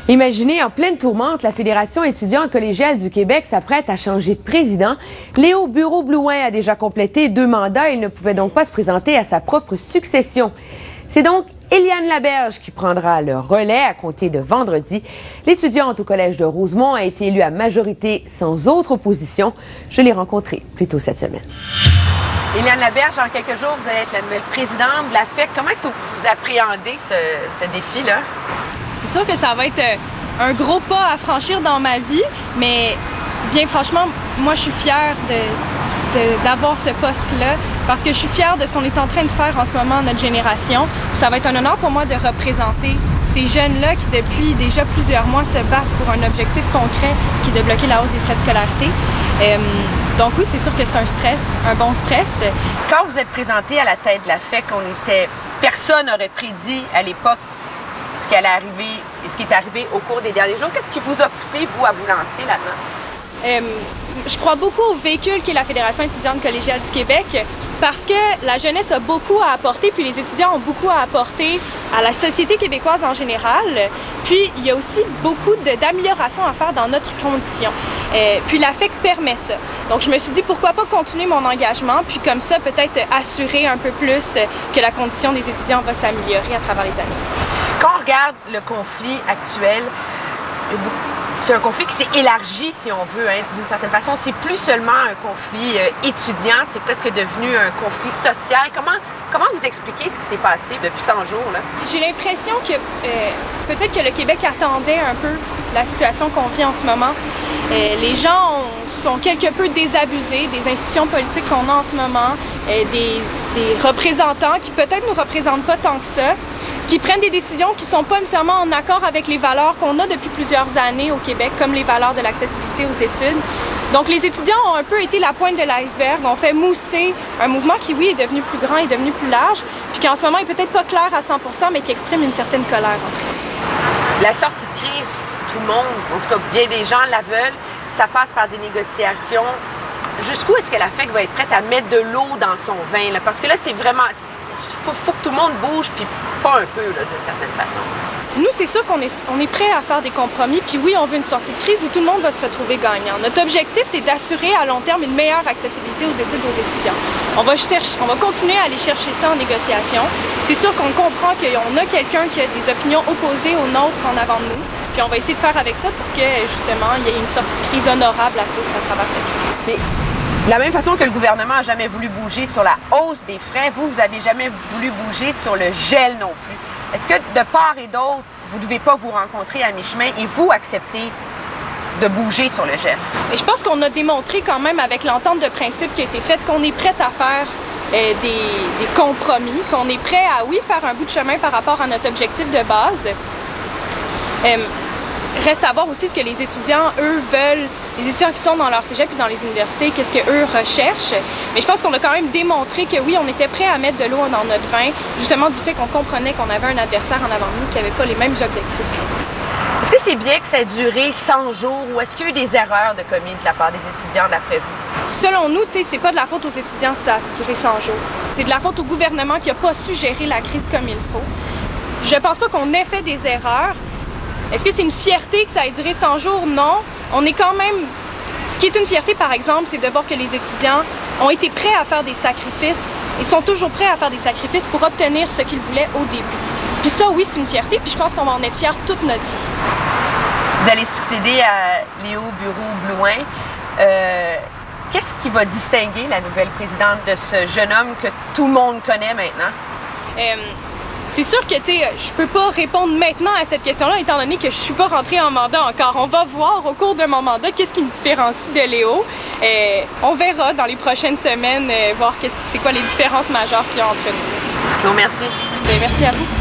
Imaginez, en pleine tourmente, la Fédération étudiante collégiale du Québec s'apprête à changer de président. Léo Bureau-Blouin a déjà complété 2 mandats et il ne pouvait donc pas se présenter à sa propre succession. C'est donc Éliane Laberge qui prendra le relais à compter de vendredi. L'étudiante au Collège de Rosemont a été élue à majorité sans autre opposition. Je l'ai rencontrée plus tôt cette semaine. Éliane Laberge, en quelques jours, vous allez être la nouvelle présidente de la FEC. Comment est-ce que vous appréhendez ce défi-là? C'est sûr que ça va être un gros pas à franchir dans ma vie, mais bien franchement, moi je suis fière d'avoir ce poste-là parce que je suis fière de ce qu'on est en train de faire en ce moment, notre génération. Puis ça va être un honneur pour moi de représenter ces jeunes-là qui, depuis déjà plusieurs mois, se battent pour un objectif concret qui est de bloquer la hausse des frais de scolarité. Donc oui, c'est sûr que c'est un stress, un bon stress. Quand vous êtes présenté à la tête de la FEC, personne n'aurait prédit à l'époque ce qui allait arriver et ce qui est arrivé au cours des derniers jours. Qu'est-ce qui vous a poussé, vous, à vous lancer là-dedans? Je crois beaucoup au véhicule qui est la Fédération étudiante collégiale du Québec parce que la jeunesse a beaucoup à apporter, puis les étudiants ont beaucoup à apporter à la société québécoise en général. Puis il y a aussi beaucoup d'améliorations à faire dans notre condition. Puis la FEC permet ça. Donc je me suis dit pourquoi pas continuer mon engagement, puis comme ça peut-être assurer un peu plus que la condition des étudiants va s'améliorer à travers les années. Quand on regarde le conflit actuel, c'est un conflit qui s'est élargi, si on veut, hein, d'une certaine façon. C'est plus seulement un conflit étudiant, c'est presque devenu un conflit social. Comment vous expliquez ce qui s'est passé depuis 100 jours, là? J'ai l'impression que peut-être que le Québec attendait un peu la situation qu'on vit en ce moment. Les gens sont quelque peu désabusés des institutions politiques qu'on a en ce moment, des représentants qui peut-être ne nous représentent pas tant que ça, qui prennent des décisions qui ne sont pas nécessairement en accord avec les valeurs qu'on a depuis plusieurs années au Québec, comme les valeurs de l'accessibilité aux études. Donc les étudiants ont un peu été la pointe de l'iceberg, ont fait mousser un mouvement qui, oui, est devenu plus grand, est devenu plus large, puis qui en ce moment est peut-être pas clair à 100%, mais qui exprime une certaine colère. La sortie de crise, tout le monde, en tout cas bien des gens la veulent, ça passe par des négociations. Jusqu'où est-ce que la FEC va être prête à mettre de l'eau dans son vin, là? Parce que là, c'est vraiment... faut que tout le monde bouge, puis pas un peu, d'une certaine façon. Nous, c'est sûr qu'on est prêt à faire des compromis, puis oui, on veut une sortie de crise où tout le monde va se retrouver gagnant. Notre objectif, c'est d'assurer à long terme une meilleure accessibilité aux études aux étudiants. On va continuer à aller chercher ça en négociation. C'est sûr qu'on comprend qu'on a quelqu'un qui a des opinions opposées aux nôtres en avant de nous, puis on va essayer de faire avec ça pour que, justement, il y ait une sortie de crise honorable à tous à travers cette crise. Mais de la même façon que le gouvernement n'a jamais voulu bouger sur la hausse des frais, vous n'avez jamais voulu bouger sur le gel non plus. Est-ce que de part et d'autre, vous ne devez pas vous rencontrer à mi-chemin et vous accepter de bouger sur le gel? Et je pense qu'on a démontré quand même avec l'entente de principe qui a été faite qu'on est prête à faire des compromis, qu'on est prêt à, oui, faire un bout de chemin par rapport à notre objectif de base. Reste à voir aussi ce que les étudiants, eux, veulent, les étudiants qui sont dans leur cégep et dans les universités, qu'est-ce qu'eux recherchent. Mais je pense qu'on a quand même démontré que oui, on était prêt à mettre de l'eau dans notre vin, justement du fait qu'on comprenait qu'on avait un adversaire en avant de nous qui n'avait pas les mêmes objectifs. Est-ce que c'est bien que ça ait duré 100 jours ou est-ce qu'il y a eu des erreurs de commises de la part des étudiants d'après vous? Selon nous, c'est pas de la faute aux étudiants si ça a duré 100 jours. C'est de la faute au gouvernement qui n'a pas su gérer la crise comme il faut. Je pense pas qu'on ait fait des erreurs. Est-ce que c'est une fierté que ça ait duré 100 jours? Non. On est quand même... Ce qui est une fierté, par exemple, c'est de voir que les étudiants ont été prêts à faire des sacrifices et sont toujours prêts à faire des sacrifices pour obtenir ce qu'ils voulaient au début. Puis ça, oui, c'est une fierté, puis je pense qu'on va en être fiers toute notre vie. Vous allez succéder à Léo Bureau-Blouin. Qu'est-ce qui va distinguer la nouvelle présidente de ce jeune homme que tout le monde connaît maintenant? C'est sûr que, je peux pas répondre maintenant à cette question-là, étant donné que je suis pas rentrée en mandat encore. On va voir au cours de mon mandat qu'est-ce qui me différencie de Léo. On verra dans les prochaines semaines, voir c'est quoi les différences majeures qu'il y a entre nous. Je vous remercie. Bien, merci à vous.